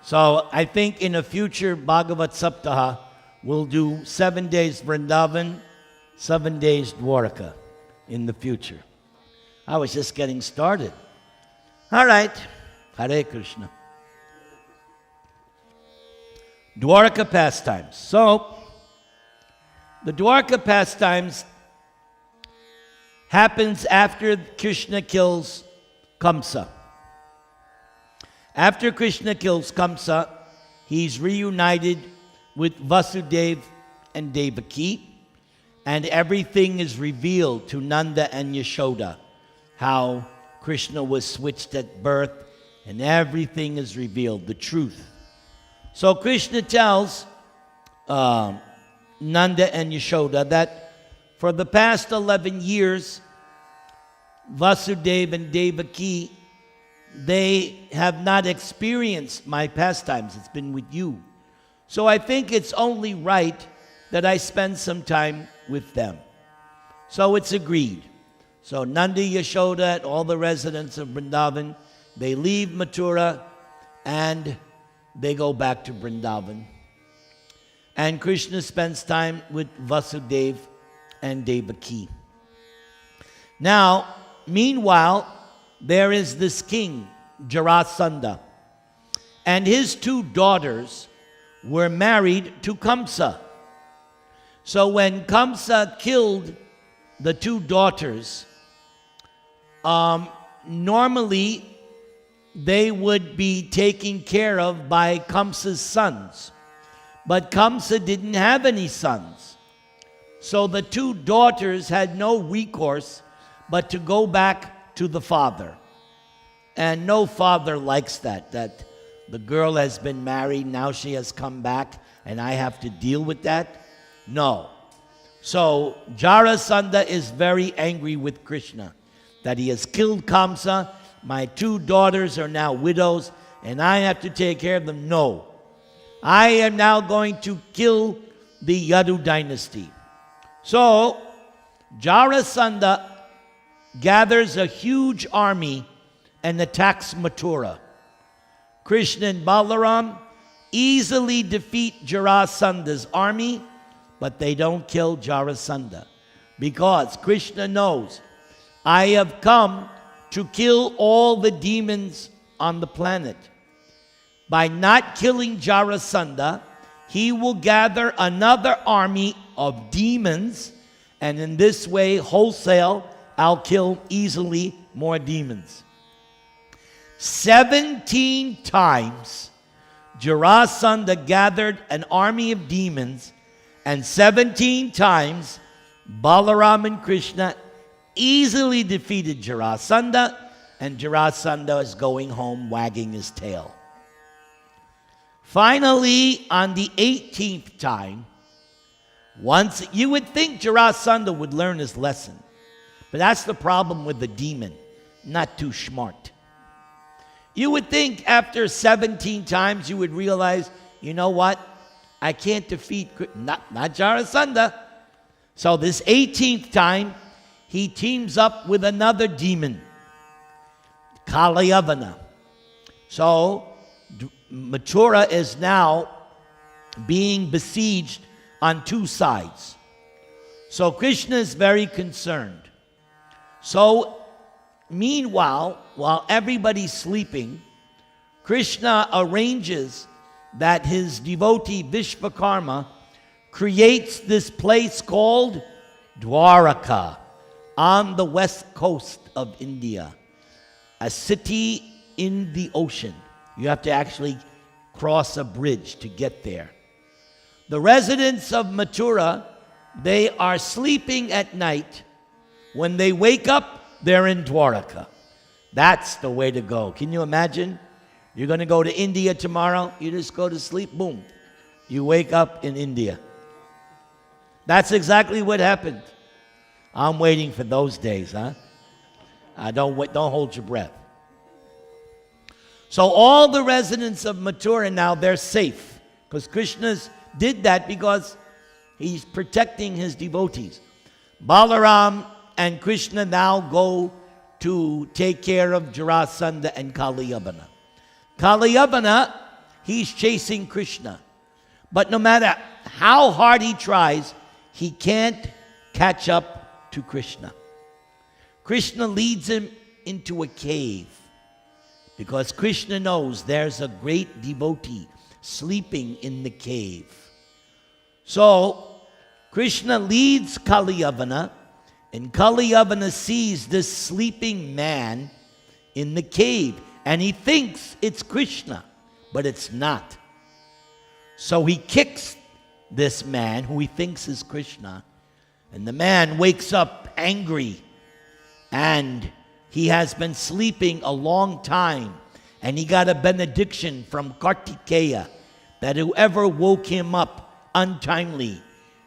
So I think in a future Bhagavat-saptaha, we'll do 7 days Vrindavan, 7 days Dwarka in the future. I was just getting started. All right. Hare Krishna. Dwarka pastimes. So, the Dwarka pastimes happens after Krishna kills Kamsa. After Krishna kills Kamsa, he's reunited with Vasudeva and Devaki, and everything is revealed to Nanda and Yashoda, how Krishna was switched at birth, and everything is revealed, the truth. So Krishna tells Nanda and Yashoda that for the past 11 years, Vasudeva and Devaki, they have not experienced my pastimes. It's been with you. So I think it's only right that I spend some time with them. So it's agreed. So Nanda, Yashoda, and all the residents of Vrindavan, they leave Mathura and they go back to Vrindavan. And Krishna spends time with Vasudeva and Devaki. Now, meanwhile, there is this king, Jarasandha, and his 2 daughters were married to Kamsa. So when Kamsa killed the 2 daughters, normally they would be taken care of by Kamsa's sons. But Kamsa didn't have any sons. So the 2 daughters had no recourse but to go back to the father. And no father likes that the girl has been married, now she has come back, and I have to deal with that. No. So Jarasandha is very angry with Krishna that he has killed Kamsa. My 2 daughters are now widows, and I have to take care of them. No. I am now going to kill the Yadu dynasty. So Jarasandha gathers a huge army and attacks Mathura. Krishna and Balaram easily defeat Jarasandha's army, but they don't kill Jarasandha because Krishna knows, I have come to kill all the demons on the planet. By not killing Jarasandha, he will gather another army of demons, and in this way, wholesale, I'll kill easily more demons. 17 times, Jarasandha gathered an army of demons, and 17 times, Balaram and Krishna easily defeated Jarasandha, and Jarasandha is going home wagging his tail. Finally, on the 18th time, once you would think Jarasandha would learn his lesson. But that's the problem with the demon. Not too smart. You would think after 17 times you would realize, you know what? I can't defeat, not Jarasandha. So this 18th time, he teams up with another demon, Kalayavana. So Mathura is now being besieged on 2 sides. So Krishna is very concerned. So, meanwhile, while everybody's sleeping, Krishna arranges that his devotee Vishvakarma creates this place called Dwaraka on the west coast of India, a city in the ocean. You have to actually cross a bridge to get there. The residents of Mathura, they are sleeping at night. When they wake up, they're in Dwaraka. That's the way to go. Can you imagine? You're going to go to India tomorrow. You just go to sleep, boom. You wake up in India. That's exactly what happened. I'm waiting for those days, huh? Don't hold your breath. So all the residents of Mathura now, they're safe. Because Krishna did that because he's protecting his devotees. Balaram and Krishna now go to take care of Jarasandha and Kalayavana. Kalayavana, he's chasing Krishna. But no matter how hard he tries, he can't catch up to Krishna. Krishna leads him into a cave because Krishna knows there's a great devotee sleeping in the cave. So Krishna leads Kaliyavana, and Kaliyavana sees this sleeping man in the cave, and he thinks it's Krishna, but it's not. So he kicks this man who he thinks is Krishna, and the man wakes up angry, and he has been sleeping a long time, and he got a benediction from Kartikeya that whoever woke him up untimely,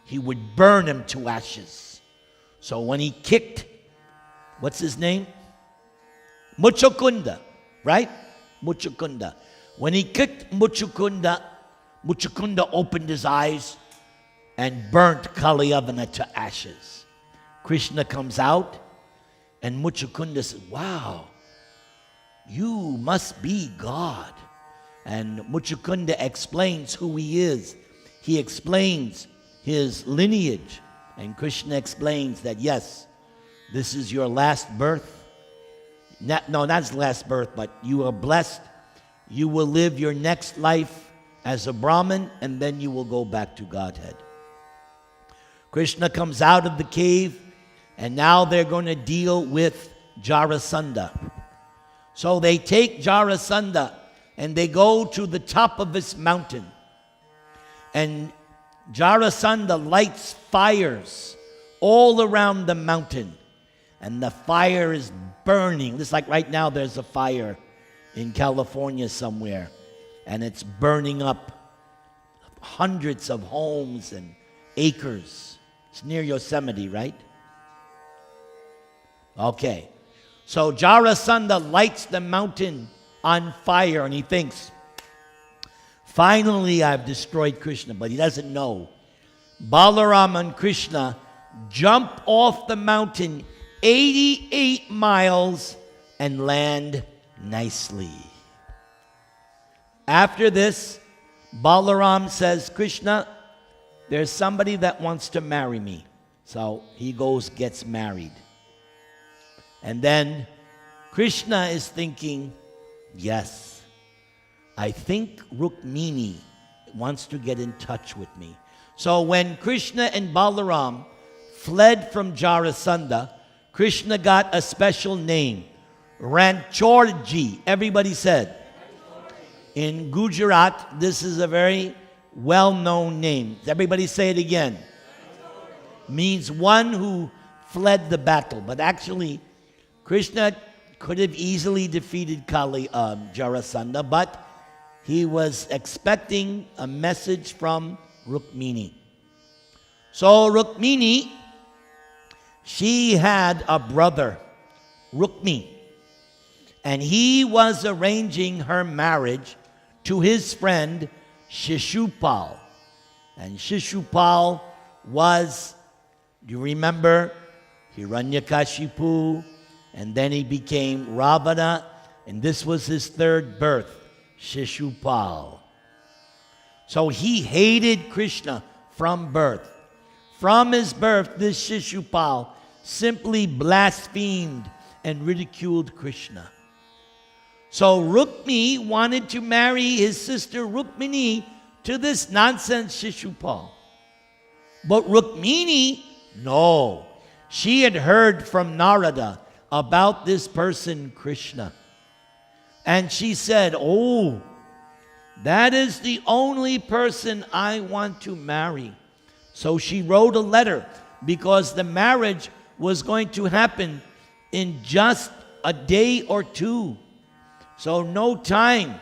he would burn him to ashes. So when he kicked, what's his name? Muchukunda, right? Muchukunda. When he kicked Muchukunda, Muchukunda opened his eyes and burnt Kaliyavana to ashes. Krishna comes out, and Muchukunda says, wow, you must be God. And Muchukunda explains who he is. He explains his lineage. And Krishna explains that, yes, this is your last birth. Not his last birth, but you are blessed. You will live your next life as a Brahmin, and then you will go back to Godhead. Krishna comes out of the cave, and now they're going to deal with Jarasandha. So they take Jarasandha, and they go to the top of this mountain. And Jarasandha lights fires all around the mountain. And the fire is burning. Just like right now there's a fire in California somewhere. And it's burning up hundreds of homes and acres. It's near Yosemite, right? Okay. So Jarasandha lights the mountain on fire, and he thinks, finally I've destroyed Krishna. But he doesn't know. Balaram and Krishna jump off the mountain 88 miles and land nicely. After this, Balaram says, Krishna, there's somebody that wants to marry me. So he goes, gets married. And then Krishna is thinking, yes, I think Rukmini wants to get in touch with me. So when Krishna and Balaram fled from Jarasandha, Krishna got a special name, Ranchorji. Everybody said. In Gujarat, this is a very well-known name. Everybody say it again. Means one who fled the battle. But actually, Krishna could have easily defeated Jarasandha, but he was expecting a message from Rukmini. So Rukmini, she had a brother, Rukmi, and he was arranging her marriage to his friend Shishupal. And Shishupal was, do you remember, Hiranyakashipu, and then he became Ravana, and this was his third birth, Shishupal. So he hated Krishna from birth. From his birth, this Shishupal simply blasphemed and ridiculed Krishna. So Rukmi wanted to marry his sister Rukmini to this nonsense Shishupal. But Rukmini, no. She had heard from Narada about this person, Krishna. And she said, oh, that is the only person I want to marry. So she wrote a letter because the marriage was going to happen in just a day or two. So no time.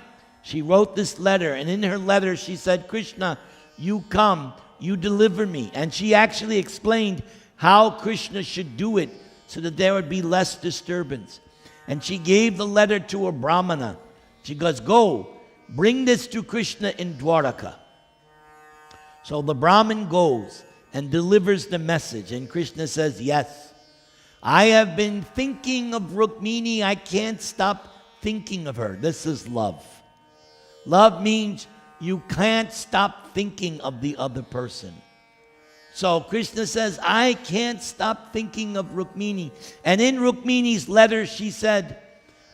She wrote this letter, and in her letter she said, Krishna, you come, you deliver me. And she actually explained how Krishna should do it so that there would be less disturbance. And she gave the letter to a Brahmana. She goes, go, bring this to Krishna in Dwaraka. So the Brahmin goes and delivers the message, and Krishna says, yes, I have been thinking of Rukmini. I can't stop thinking of her. This is love. Love means you can't stop thinking of the other person. So Krishna says, I can't stop thinking of Rukmini. And in Rukmini's letter, she said,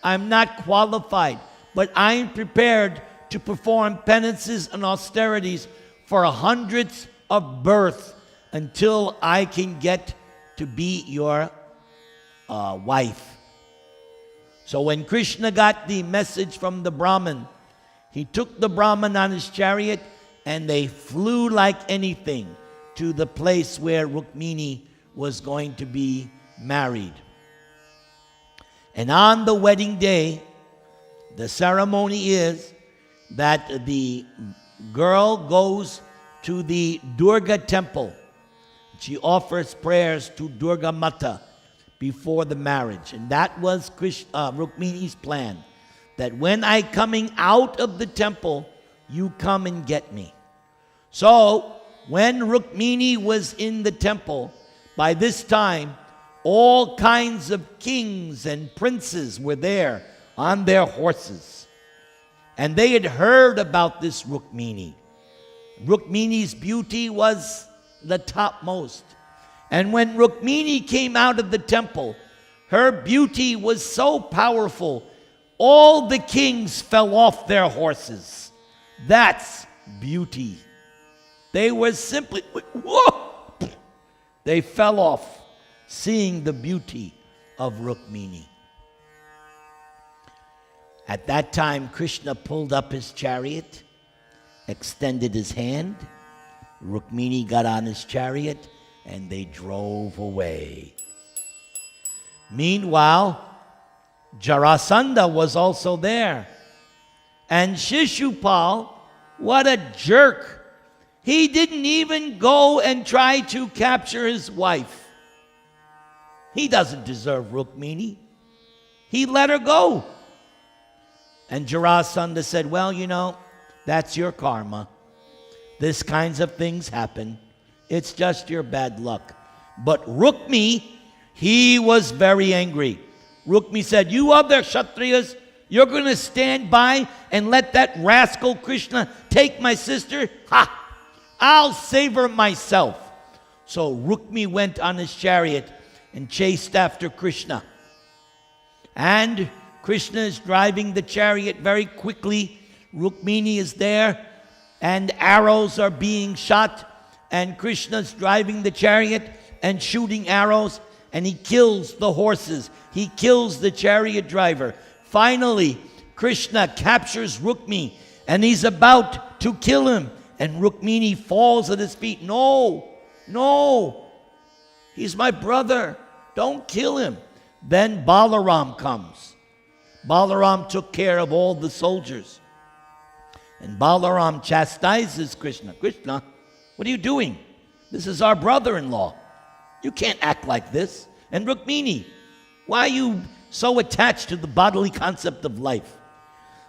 I'm not qualified, but I am prepared to perform penances and austerities for hundreds of births until I can get to be your wife. So when Krishna got the message from the Brahmin, he took the Brahmin on his chariot and they flew like anything to the place where Rukmini was going to be married. And on the wedding day, the ceremony is that the girl goes to the Durga temple. She offers prayers to Durga Mata before the marriage. And that was Rukmini's plan, that when I coming out of the temple, you come and get me. So when Rukmini was in the temple, by this time, all kinds of kings and princes were there on their horses. And they had heard about this Rukmini. Rukmini's beauty was the topmost. And when Rukmini came out of the temple, her beauty was so powerful, all the kings fell off their horses. That's beauty. They were simply, whoa! They fell off seeing the beauty of Rukmini. At that time, Krishna pulled up his chariot, extended his hand. Rukmini got on his chariot, and they drove away. Meanwhile, Jarasandha was also there. And Shishupal, what a jerk! He didn't even go and try to capture his wife. He doesn't deserve Rukmini. He let her go. And Jarasandha said, well, you know, that's your karma. This kinds of things happen. It's just your bad luck. But Rukmi, he was very angry. Rukmi said, you other Kshatriyas, you're going to stand by and let that rascal Krishna take my sister? Ha! I'll save her myself. So Rukmi went on his chariot and chased after Krishna. And Krishna is driving the chariot very quickly. Rukmini is there, and arrows are being shot. And Krishna's driving the chariot and shooting arrows, and he kills the horses. He kills the chariot driver. Finally, Krishna captures Rukmi, and he's about to kill him. And Rukmini falls at his feet. No, no, he's my brother. Don't kill him. Then Balaram comes. Balaram took care of all the soldiers. And Balaram chastises Krishna. Krishna, what are you doing? This is our brother-in-law. You can't act like this. And Rukmini, why are you so attached to the bodily concept of life?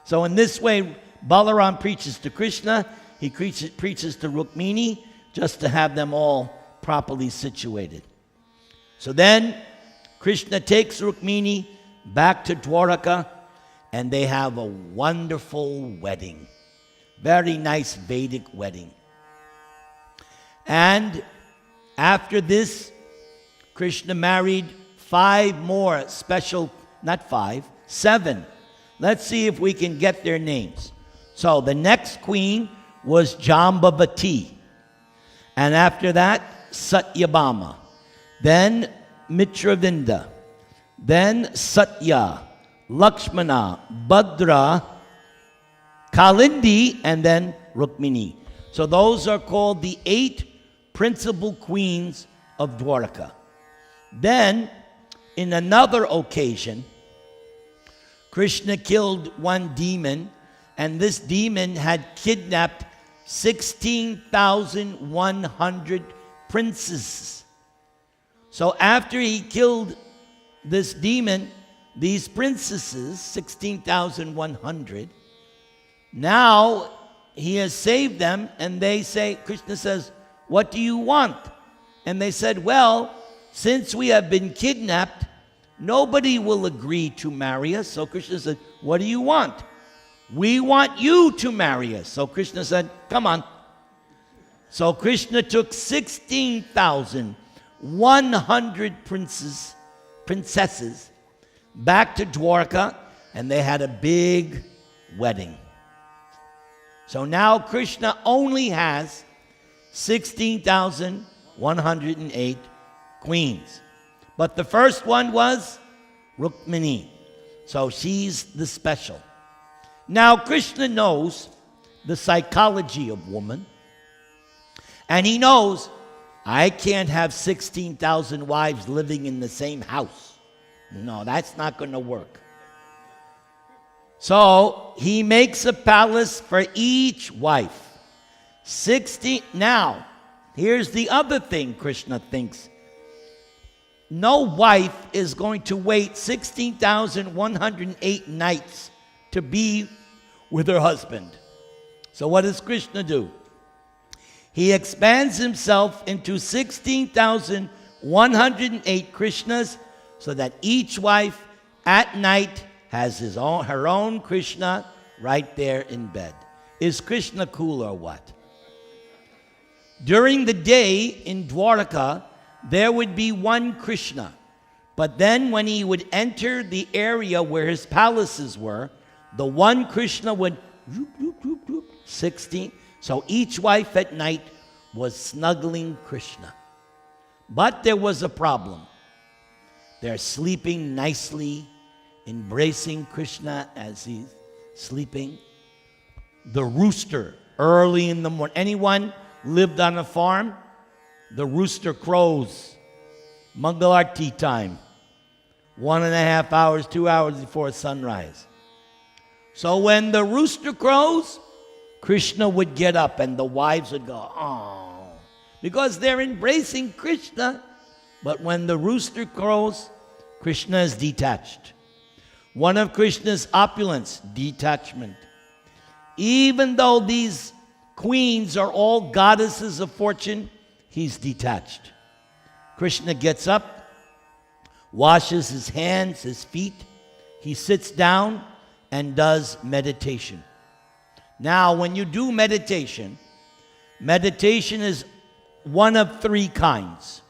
So in this way, Balaram preaches to Krishna. He preaches to Rukmini just to have them all properly situated. So then Krishna takes Rukmini back to Dwaraka, and they have a wonderful wedding. Very nice Vedic wedding. And after this, Krishna married 5 more special, not 5, 7. Let's see if we can get their names. So the next queen was Jambavati. And after that, Satyabhama. Then Mitravinda. Then Satya, Lakshmana, Bhadra, Kalindi, and then Rukmini. So those are called the 8 principal queens of Dwaraka. Then, in another occasion, Krishna killed one demon, and this demon had kidnapped 16,100 princes. So after he killed this demon, these princesses, 16,100, now he has saved them, and they say, Krishna says, what do you want? And they said, well, since we have been kidnapped, nobody will agree to marry us. So Krishna said, what do you want? We want you to marry us. So Krishna said, come on. So Krishna took 16,100 princesses back to Dwarka, and they had a big wedding. So now Krishna only has 16,108 queens. But the first one was Rukmini. So she's the special. Now Krishna knows the psychology of woman. And he knows, I can't have 16,000 wives living in the same house. No, that's not going to work. So he makes a palace for each wife. 60. Now, here's the other thing Krishna thinks. No wife is going to wait 16,108 nights to be with her husband. So what does Krishna do? He expands himself into 16,108 Krishnas, so that each wife at night has her own Krishna right there in bed. Is Krishna cool or what? During the day in Dwarka, there would be one Krishna. But then when he would enter the area where his palaces were, the one Krishna would 16. So each wife at night was snuggling Krishna. But there was a problem. They're sleeping nicely, embracing Krishna as he's sleeping. The rooster, early in the morning. Anyone lived on a farm? The rooster crows. Mangalarti time. 1.5 hours, 2 hours before sunrise. So when the rooster crows, Krishna would get up and the wives would go, oh, because they're embracing Krishna. But when the rooster crows, Krishna is detached. One of Krishna's opulence, detachment. Even though these queens are all goddesses of fortune, he's detached. Krishna gets up, washes his hands, his feet. He sits down and does meditation. Now, when you do meditation, meditation is one of three kinds.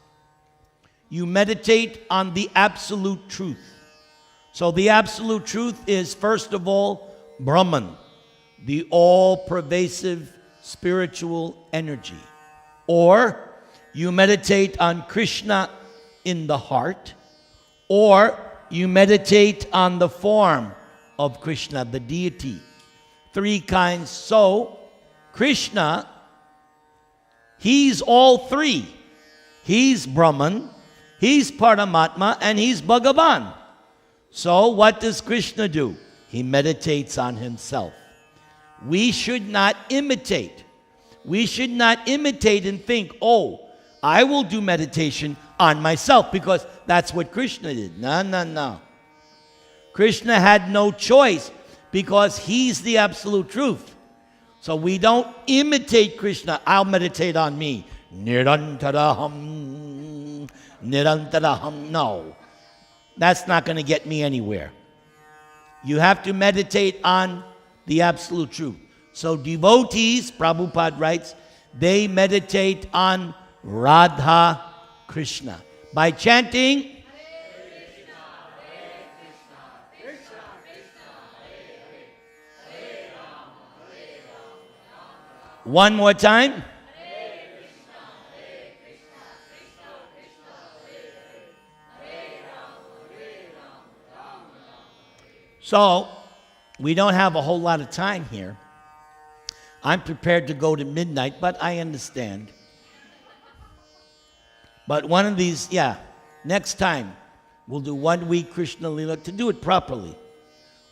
You meditate on the absolute truth. So the absolute truth is, first of all, Brahman, the all-pervasive spiritual energy. Or you meditate on Krishna in the heart, or you meditate on the form of Krishna, the deity. Three kinds. So, Krishna, he's all three. He's Brahman, he's Paramatma, and he's Bhagavan. So, what does Krishna do? He meditates on himself. We should not imitate. We should not imitate and think, oh, I will do meditation on myself, because that's what Krishna did. No. Krishna had no choice, because he's the absolute truth. So we don't imitate Krishna. I'll meditate on me. Nirantaraham, nirantaraham. No. That's not going to get me anywhere. You have to meditate on the absolute truth. So devotees, Prabhupada writes, they meditate on Radha Krishna by chanting one more time. So, we don't have a whole lot of time here. I'm prepared to go to midnight, but I understand. But one of these, next time, we'll do 1 week Krishna Lila to do it properly.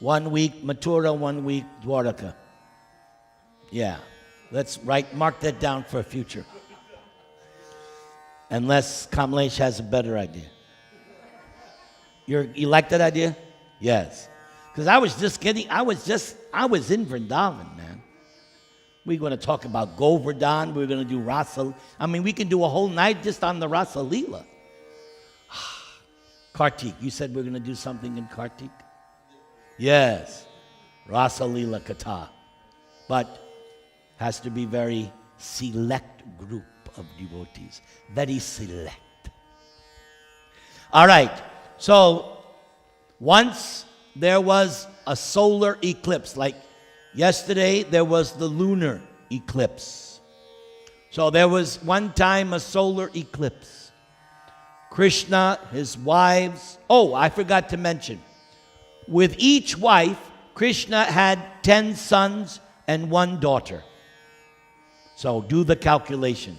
1 week Mathura, 1 week Dwaraka. Yeah. Let's mark that down for a future. Unless Kamlesh has a better idea. You like that idea? Yes. Because I was in Vrindavan, man. We're going to talk about Govardhan. We're going to do Rasa. I mean, we can do a whole night just on the Rasa Leela. Kartik, you said we're going to do something in Kartik? Yes. Rasa Lila Katha. But has to be very select group of devotees. Very select. All right. So once there was a solar eclipse. Like yesterday, there was the lunar eclipse. So there was one time a solar eclipse. Krishna, his wives. Oh, I forgot to mention. With each wife, Krishna had 10 sons and 1 daughter. So do the calculation.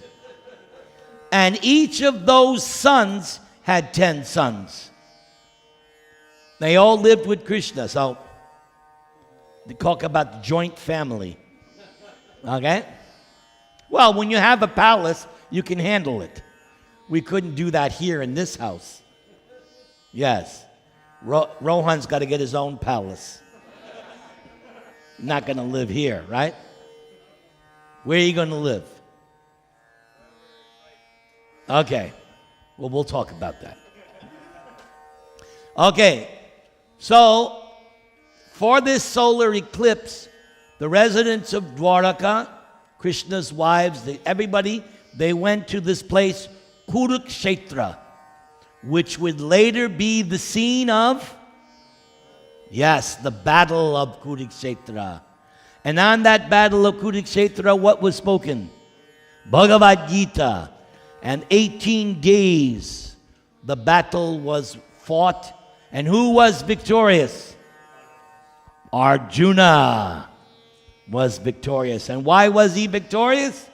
And each of those sons had 10 sons. They all lived with Krishna. So they talk about the joint family. Okay? Well, when you have a palace, you can handle it. We couldn't do that here in this house. Yes. Rohan's got to get his own palace. Not going to live here, right? Where are you going to live? Okay. Well, we'll talk about that. Okay. So, for this solar eclipse, the residents of Dwaraka, Krishna's wives, everybody, they went to this place, Kurukshetra, which would later be the scene of, yes, the battle of Kurukshetra. And on that battle of Kurukshetra, what was spoken? Bhagavad-gita. And 18 days, the battle was fought. And who was victorious? Arjuna was victorious. And why was he victorious?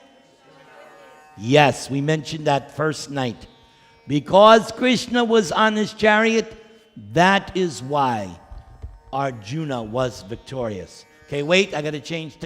Yes, we mentioned that first night. Because Krishna was on his chariot, that is why Arjuna was victorious. Okay, wait, I got to change.